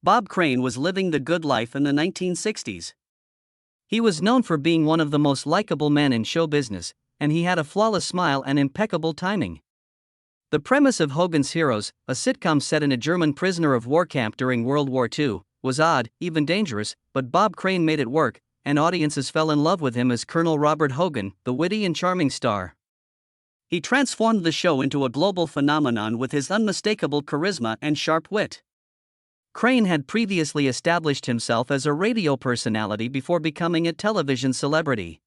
Bob Crane was living the good life in the 1960s. He was known for being one of the most likable men in show business, and he had a flawless smile and impeccable timing. The premise of Hogan's Heroes, a sitcom set in a German prisoner of war camp during World War II, was odd, even dangerous, but Bob Crane made it work, and audiences fell in love with him as Colonel Robert Hogan, the witty and charming star. He transformed the show into a global phenomenon with his unmistakable charisma and sharp wit. Crane had previously established himself as a radio personality before becoming a television celebrity.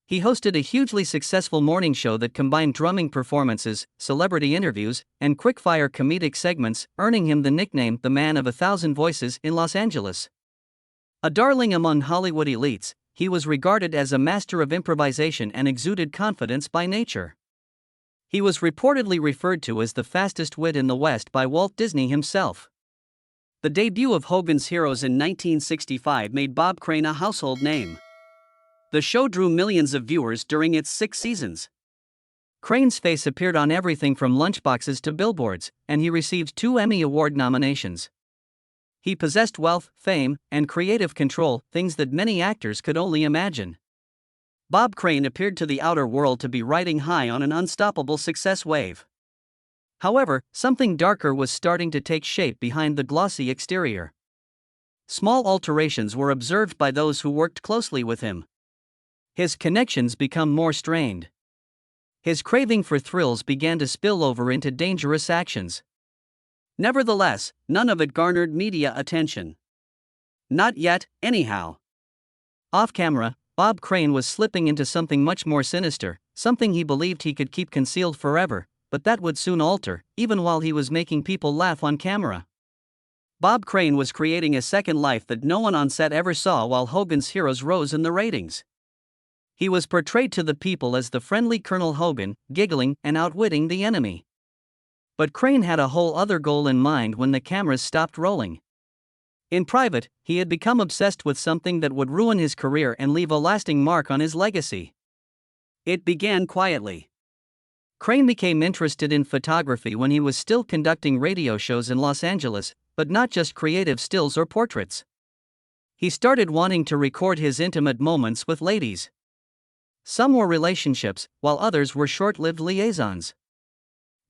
He hosted a hugely successful morning show that combined drumming performances, celebrity interviews, and quick-fire comedic segments, earning him the nickname "The Man of a Thousand Voices" in Los Angeles. A darling among Hollywood elites, he was regarded as a master of improvisation and exuded confidence by nature. He was reportedly referred to as the fastest wit in the West by Walt Disney himself. The debut of Hogan's Heroes in 1965 made Bob Crane a household name. The show drew millions of viewers during its 6 seasons. Crane's face appeared on everything from lunchboxes to billboards, and he received 2 Emmy Award nominations. He possessed wealth, fame, and creative control, things that many actors could only imagine. Bob Crane appeared to the outer world to be riding high on an unstoppable success wave. However, something darker was starting to take shape behind the glossy exterior. Small alterations were observed by those who worked closely with him. His connections became more strained. His craving for thrills began to spill over into dangerous actions. Nevertheless, none of it garnered media attention. Not yet, anyhow. Off camera, Bob Crane was slipping into something much more sinister, something he believed he could keep concealed forever, but that would soon alter, even while he was making people laugh on camera. Bob Crane was creating a second life that no one on set ever saw while Hogan's Heroes rose in the ratings. He was portrayed to the people as the friendly Colonel Hogan, giggling and outwitting the enemy. But Crane had a whole other goal in mind when the cameras stopped rolling. In private, he had become obsessed with something that would ruin his career and leave a lasting mark on his legacy. It began quietly. Crane became interested in photography when he was still conducting radio shows in Los Angeles, but not just creative stills or portraits. He started wanting to record his intimate moments with ladies. Some were relationships, while others were short-lived liaisons.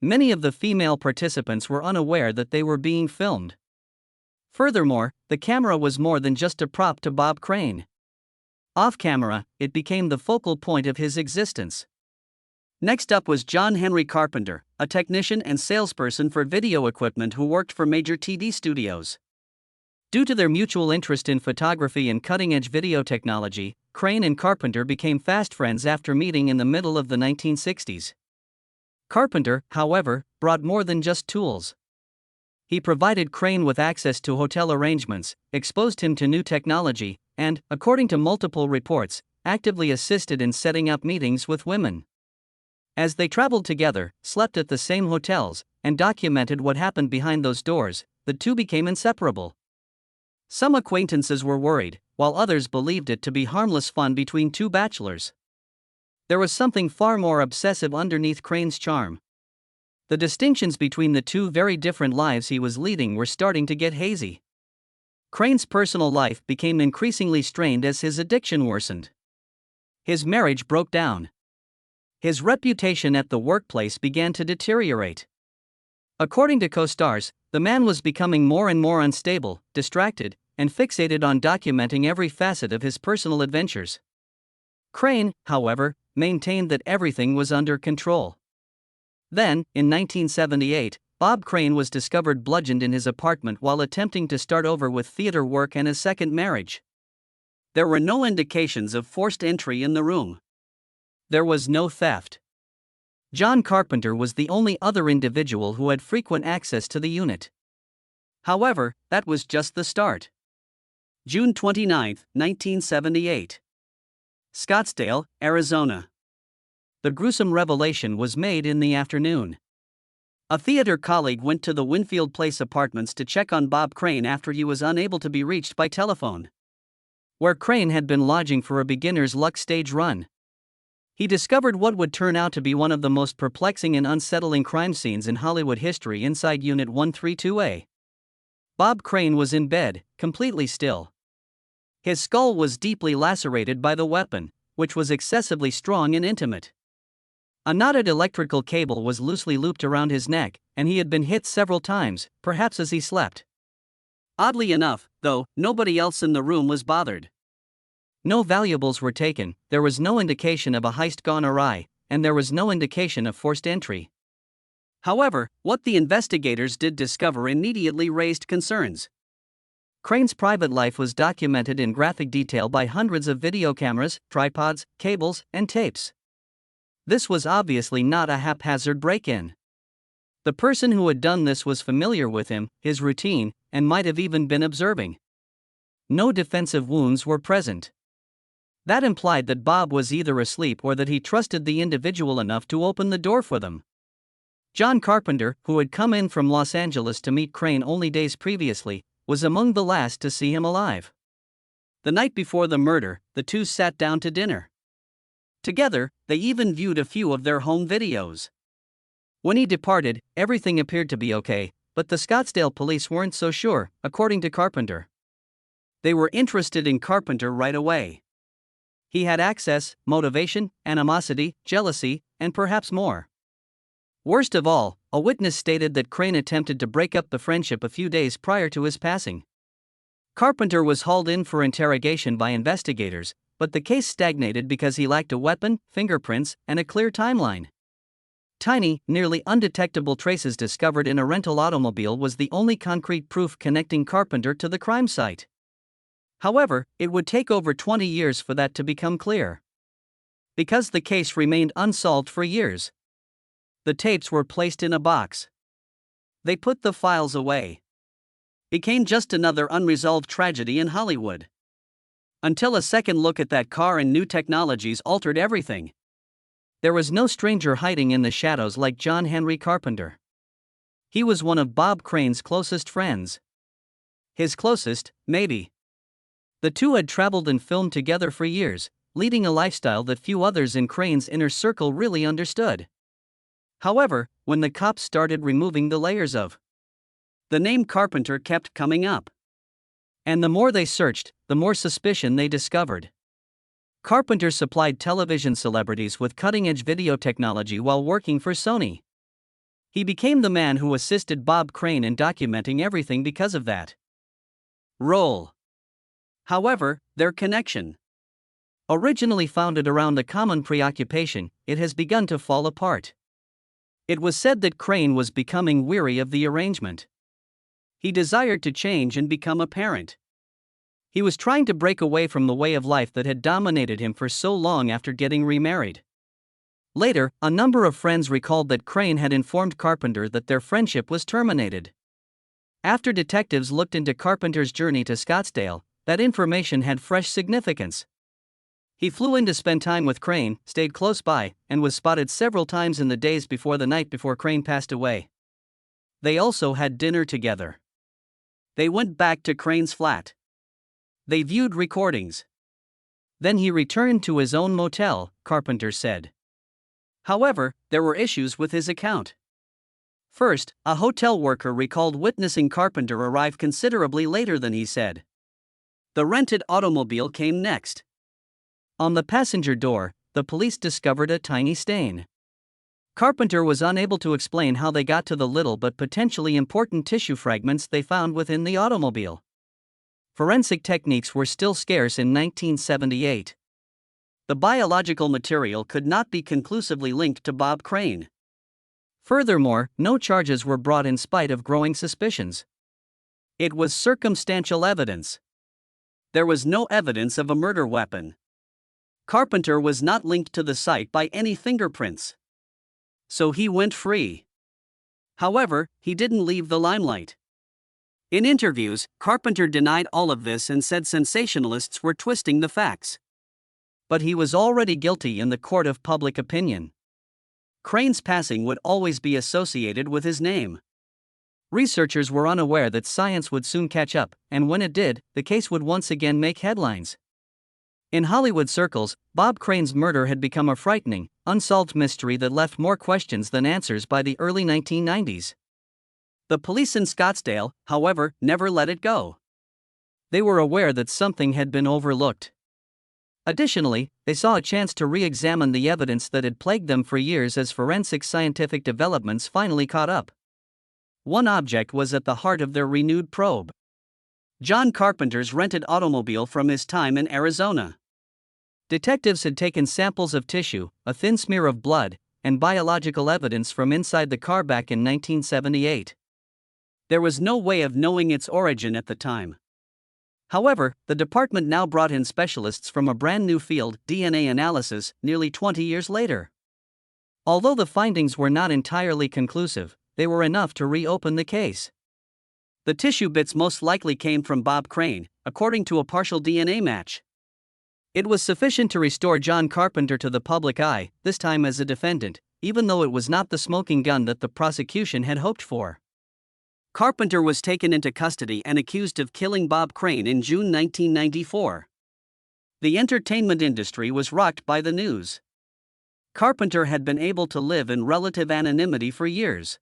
Many of the female participants were unaware that they were being filmed. Furthermore, the camera was more than just a prop to Bob Crane. Off camera, it became the focal point of his existence. Next up was John Henry Carpenter, a technician and salesperson for video equipment who worked for major TV studios. Due to their mutual interest in photography and cutting-edge video technology, Crane and Carpenter became fast friends after meeting in the middle of the 1960s. Carpenter, however, brought more than just tools. He provided Crane with access to hotel arrangements, exposed him to new technology, and, according to multiple reports, actively assisted in setting up meetings with women. As they traveled together, slept at the same hotels, and documented what happened behind those doors, the two became inseparable. Some acquaintances were worried, while others believed it to be harmless fun between two bachelors. There was something far more obsessive underneath Crane's charm. The distinctions between the two very different lives he was leading were starting to get hazy. Crane's personal life became increasingly strained as his addiction worsened. His marriage broke down. His reputation at the workplace began to deteriorate. According to co-stars, the man was becoming more and more unstable, distracted, and fixated on documenting every facet of his personal adventures. Crane, however, maintained that everything was under control. Then, in 1978, Bob Crane was discovered bludgeoned in his apartment while attempting to start over with theater work and a second marriage. There were no indications of forced entry in the room. There was no theft. John Carpenter was the only other individual who had frequent access to the unit. However, that was just the start. June 29, 1978. Scottsdale, Arizona. The gruesome revelation was made in the afternoon. A theater colleague went to the Winfield Place apartments to check on Bob Crane after he was unable to be reached by telephone. Where Crane had been lodging for a beginner's luck stage run. He discovered what would turn out to be one of the most perplexing and unsettling crime scenes in Hollywood history inside Unit 132A. Bob Crane was in bed, completely still. His skull was deeply lacerated by the weapon, which was excessively strong and intimate. A knotted electrical cable was loosely looped around his neck, and he had been hit several times, perhaps as he slept. Oddly enough, though, nobody else in the room was bothered. No valuables were taken, there was no indication of a heist gone awry, and there was no indication of forced entry. However, what the investigators did discover immediately raised concerns. Crane's private life was documented in graphic detail by hundreds of video cameras, tripods, cables, and tapes. This was obviously not a haphazard break-in. The person who had done this was familiar with him, his routine, and might have even been observing. No defensive wounds were present. That implied that Bob was either asleep or that he trusted the individual enough to open the door for them. John Carpenter, who had come in from Los Angeles to meet Crane only days previously, was among the last to see him alive. The night before the murder, the two sat down to dinner. Together, they even viewed a few of their home videos. When he departed, everything appeared to be okay, but the Scottsdale police weren't so sure, according to Carpenter. They were interested in Carpenter right away. He had access, motivation, animosity, jealousy, and perhaps more. Worst of all, a witness stated that Crane attempted to break up the friendship a few days prior to his passing. Carpenter was hauled in for interrogation by investigators, but the case stagnated because he lacked a weapon, fingerprints, and a clear timeline. Tiny, nearly undetectable traces discovered in a rental automobile was the only concrete proof connecting Carpenter to the crime site. However, it would take over 20 years for that to become clear. Because the case remained unsolved for years. The tapes were placed in a box. They put the files away. Became just another unresolved tragedy in Hollywood. Until a second look at that car and new technologies altered everything. There was no stranger hiding in the shadows like John Henry Carpenter. He was one of Bob Crane's closest friends. His closest, maybe. The two had traveled and filmed together for years, leading a lifestyle that few others in Crane's inner circle really understood. However, when the cops started removing the layers of the name Carpenter kept coming up. And the more they searched, the more suspicion they discovered. Carpenter supplied television celebrities with cutting-edge video technology while working for Sony. He became the man who assisted Bob Crane in documenting everything because of that role. However, their connection, originally founded around a common preoccupation, it has begun to fall apart. It was said that Crane was becoming weary of the arrangement. He desired to change and become a parent. He was trying to break away from the way of life that had dominated him for so long after getting remarried. Later, a number of friends recalled that Crane had informed Carpenter that their friendship was terminated. After detectives looked into Carpenter's journey to Scottsdale, that information had fresh significance. He flew in to spend time with Crane, stayed close by, and was spotted several times in the days before the night before Crane passed away. They also had dinner together. They went back to Crane's flat. They viewed recordings. Then he returned to his own motel, Carpenter said. However, there were issues with his account. First, a hotel worker recalled witnessing Carpenter arrive considerably later than he said. The rented automobile came next. On the passenger door, the police discovered a tiny stain. Carpenter was unable to explain how they got to the little but potentially important tissue fragments they found within the automobile. Forensic techniques were still scarce in 1978. The biological material could not be conclusively linked to Bob Crane. Furthermore, no charges were brought in spite of growing suspicions. It was circumstantial evidence. There was no evidence of a murder weapon. Carpenter was not linked to the site by any fingerprints. So he went free. However, he didn't leave the limelight. In interviews, Carpenter denied all of this and said sensationalists were twisting the facts. But he was already guilty in the court of public opinion. Crane's passing would always be associated with his name. Researchers were unaware that science would soon catch up, and when it did, the case would once again make headlines. In Hollywood circles, Bob Crane's murder had become a frightening, unsolved mystery that left more questions than answers by the early 1990s. The police in Scottsdale, however, never let it go. They were aware that something had been overlooked. Additionally, they saw a chance to re-examine the evidence that had plagued them for years as forensic scientific developments finally caught up. One object was at the heart of their renewed probe: John Carpenter's rented automobile from his time in Arizona. Detectives had taken samples of tissue, a thin smear of blood, and biological evidence from inside the car back in 1978. There was no way of knowing its origin at the time. However, the department now brought in specialists from a brand new field, DNA analysis, nearly 20 years later. Although the findings were not entirely conclusive, they were enough to reopen the case. The tissue bits most likely came from Bob Crane, according to a partial DNA match. It was sufficient to restore John Carpenter to the public eye, this time as a defendant, even though it was not the smoking gun that the prosecution had hoped for. Carpenter was taken into custody and accused of killing Bob Crane in June 1994. The entertainment industry was rocked by the news. Carpenter had been able to live in relative anonymity for years.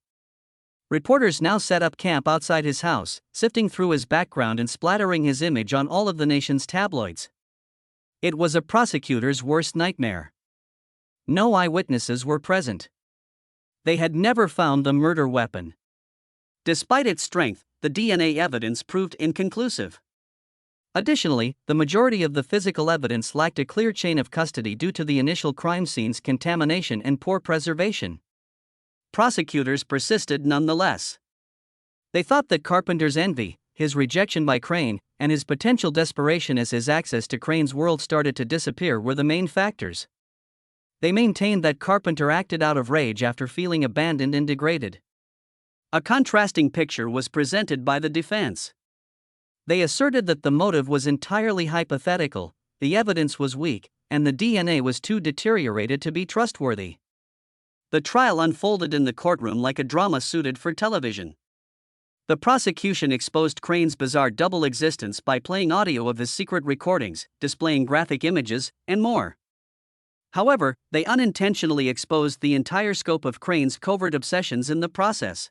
Reporters now set up camp outside his house, sifting through his background and splattering his image on all of the nation's tabloids. It was a prosecutor's worst nightmare. No eyewitnesses were present. They had never found the murder weapon. Despite its strength, the DNA evidence proved inconclusive. Additionally, the majority of the physical evidence lacked a clear chain of custody due to the initial crime scene's contamination and poor preservation. Prosecutors persisted nonetheless. They thought that Carpenter's envy, his rejection by Crane, and his potential desperation as his access to Crane's world started to disappear were the main factors. They maintained that Carpenter acted out of rage after feeling abandoned and degraded. A contrasting picture was presented by the defense. They asserted that the motive was entirely hypothetical, the evidence was weak, and the DNA was too deteriorated to be trustworthy. The trial unfolded in the courtroom like a drama suited for television. The prosecution exposed Crane's bizarre double existence by playing audio of his secret recordings, displaying graphic images, and more. However, they unintentionally exposed the entire scope of Crane's covert obsessions in the process.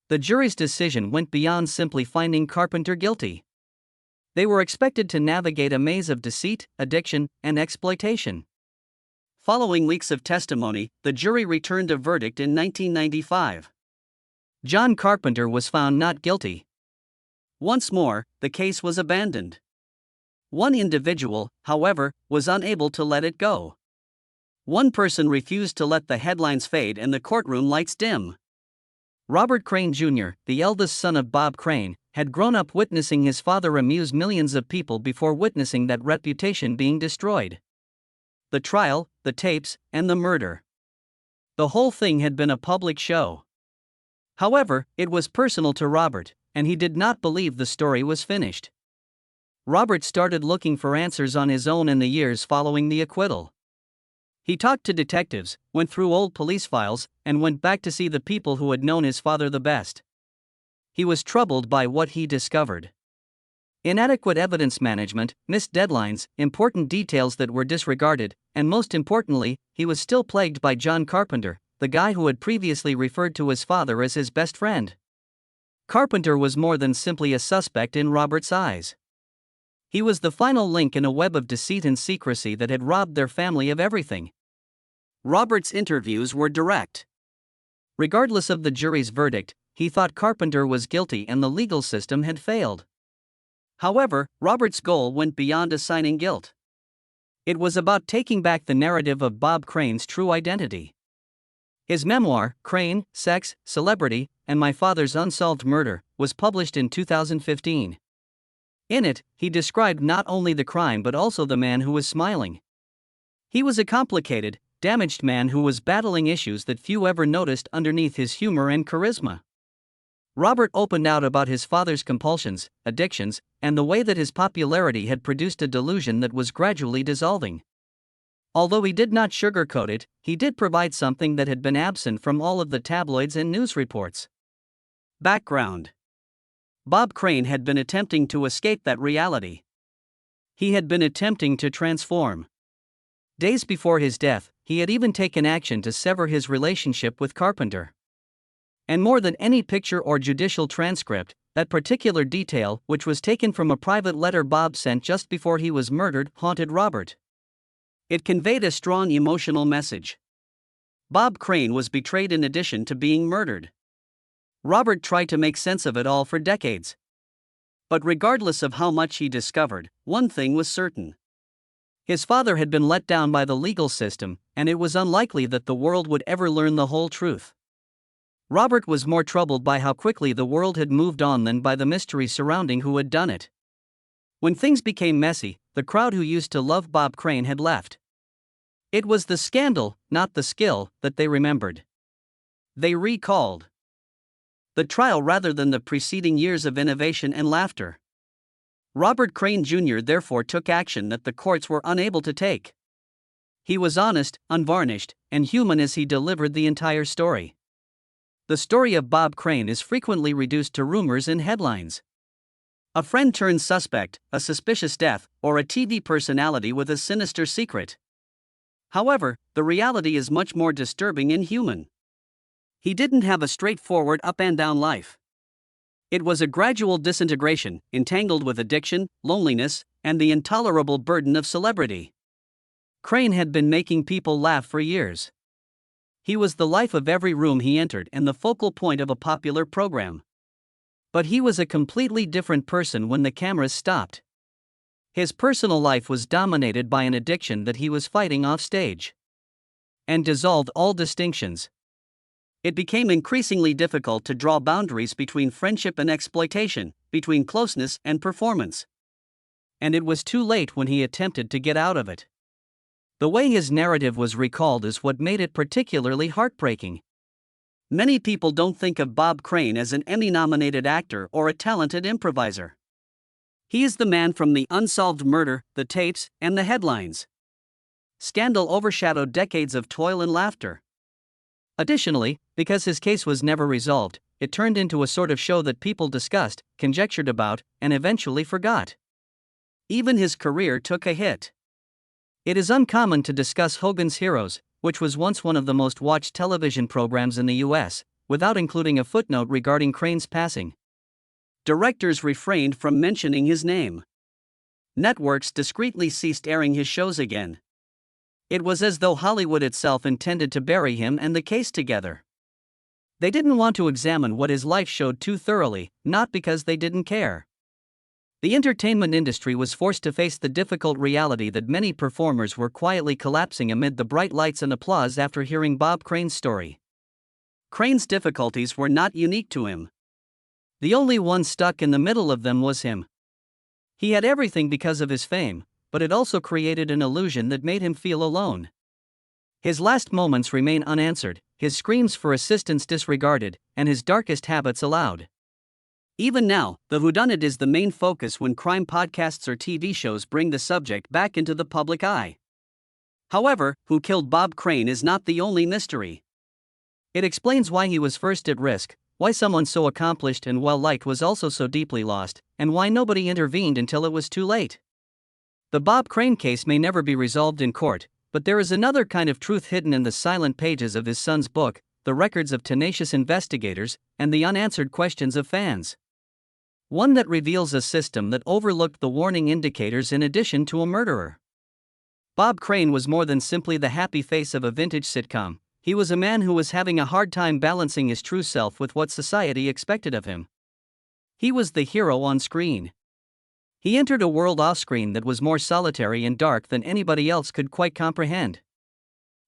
The jury's decision went beyond simply finding Carpenter guilty. They were expected to navigate a maze of deceit, addiction, and exploitation. Following weeks of testimony, the jury returned a verdict in 1995. John Carpenter was found not guilty. Once more, the case was abandoned. One individual, however, was unable to let it go. One person refused to let the headlines fade and the courtroom lights dim. Robert Crane Jr., the eldest son of Bob Crane, had grown up witnessing his father amuse millions of people before witnessing that reputation being destroyed. The trial, the tapes, and the murder. The whole thing had been a public show. However, it was personal to Robert, and he did not believe the story was finished. Robert started looking for answers on his own in the years following the acquittal. He talked to detectives, went through old police files, and went back to see the people who had known his father the best. He was troubled by what he discovered. Inadequate evidence management, missed deadlines, important details that were disregarded, and most importantly, he was still plagued by John Carpenter, the guy who had previously referred to his father as his best friend. Carpenter was more than simply a suspect in Robert's eyes. He was the final link in a web of deceit and secrecy that had robbed their family of everything. Robert's interviews were direct. Regardless of the jury's verdict, he thought Carpenter was guilty and the legal system had failed. However, Robert's goal went beyond assigning guilt. It was about taking back the narrative of Bob Crane's true identity. His memoir, Crane, Sex, Celebrity, and My Father's Unsolved Murder, was published in 2015. In it, he described not only the crime but also the man who was smiling. He was a complicated, damaged man who was battling issues that few ever noticed underneath his humor and charisma. Robert opened out about his father's compulsions, addictions, and the way that his popularity had produced a delusion that was gradually dissolving. Although he did not sugarcoat it, he did provide something that had been absent from all of the tabloids and news reports. Background: Bob Crane had been attempting to escape that reality. He had been attempting to transform. Days before his death, he had even taken action to sever his relationship with Carpenter. And more than any picture or judicial transcript, that particular detail, which was taken from a private letter Bob sent just before he was murdered, haunted Robert. It conveyed a strong emotional message. Bob Crane was betrayed in addition to being murdered. Robert tried to make sense of it all for decades. But regardless of how much he discovered, one thing was certain. His father had been let down by the legal system, and it was unlikely that the world would ever learn the whole truth. Robert was more troubled by how quickly the world had moved on than by the mystery surrounding who had done it. When things became messy, the crowd who used to love Bob Crane had left. It was the scandal, not the skill, that they remembered. They recalled the trial rather than the preceding years of innovation and laughter. Robert Crane Jr. therefore took action that the courts were unable to take. He was honest, unvarnished, and human as he delivered the entire story. The story of Bob Crane is frequently reduced to rumors and headlines. A friend turned suspect, a suspicious death, or a TV personality with a sinister secret. However, the reality is much more disturbing and human. He didn't have a straightforward up and down life. It was a gradual disintegration, entangled with addiction, loneliness, and the intolerable burden of celebrity. Crane had been making people laugh for years. He was the life of every room he entered and the focal point of a popular program. But he was a completely different person when the cameras stopped. His personal life was dominated by an addiction that he was fighting off stage, and dissolved all distinctions. It became increasingly difficult to draw boundaries between friendship and exploitation, between closeness and performance. And it was too late when he attempted to get out of it. The way his narrative was recalled is what made it particularly heartbreaking. Many people don't think of Bob Crane as an Emmy-nominated actor or a talented improviser. He is the man from the unsolved murder, the tapes, and the headlines. Scandal overshadowed decades of toil and laughter. Additionally, because his case was never resolved, it turned into a sort of show that people discussed, conjectured about, and eventually forgot. Even his career took a hit. It is uncommon to discuss Hogan's Heroes, which was once one of the most watched television programs in the U.S., without including a footnote regarding Crane's passing. Directors refrained from mentioning his name. Networks discreetly ceased airing his shows again. It was as though Hollywood itself intended to bury him and the case together. They didn't want to examine what his life showed too thoroughly, not because they didn't care. The entertainment industry was forced to face the difficult reality that many performers were quietly collapsing amid the bright lights and applause after hearing Bob Crane's story. Crane's difficulties were not unique to him. The only one stuck in the middle of them was him. He had everything because of his fame, but it also created an illusion that made him feel alone. His last moments remain unanswered, his screams for assistance disregarded, and his darkest habits allowed. Even now, the whodunit is the main focus when crime podcasts or TV shows bring the subject back into the public eye. However, who killed Bob Crane is not the only mystery. It explains why he was first at risk, why someone so accomplished and well-liked was also so deeply lost, and why nobody intervened until it was too late. The Bob Crane case may never be resolved in court, but there is another kind of truth hidden in the silent pages of his son's book, the records of tenacious investigators, and the unanswered questions of fans. One that reveals a system that overlooked the warning indicators in addition to a murderer. Bob Crane was more than simply the happy face of a vintage sitcom. He was a man who was having a hard time balancing his true self with what society expected of him. He was the hero on screen. He entered a world off-screen that was more solitary and dark than anybody else could quite comprehend.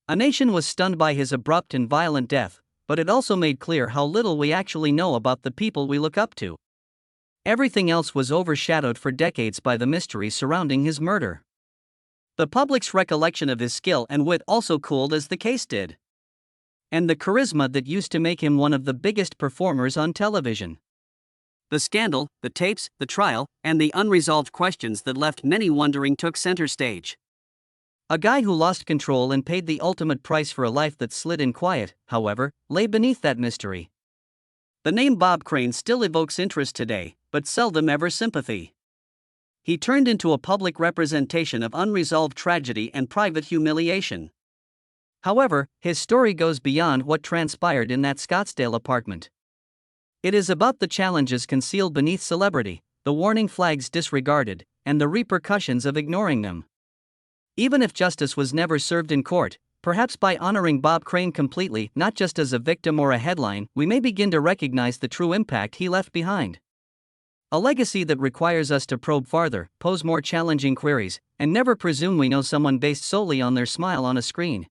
A nation was stunned by his abrupt and violent death, but it also made clear how little we actually know about the people we look up to. Everything else was overshadowed for decades by the mystery surrounding his murder. The public's recollection of his skill and wit also cooled as the case did. And the charisma that used to make him one of the biggest performers on television. The scandal, the tapes, the trial, and the unresolved questions that left many wondering took center stage. A guy who lost control and paid the ultimate price for a life that slid in quiet, however, lay beneath that mystery. The name Bob Crane still evokes interest today, but seldom ever sympathy. He turned into a public representation of unresolved tragedy and private humiliation. However, his story goes beyond what transpired in that Scottsdale apartment. It is about the challenges concealed beneath celebrity, the warning flags disregarded, and the repercussions of ignoring them. Even if justice was never served in court, perhaps by honoring Bob Crane completely, not just as a victim or a headline, we may begin to recognize the true impact he left behind. A legacy that requires us to probe farther, pose more challenging queries, and never presume we know someone based solely on their smile on a screen.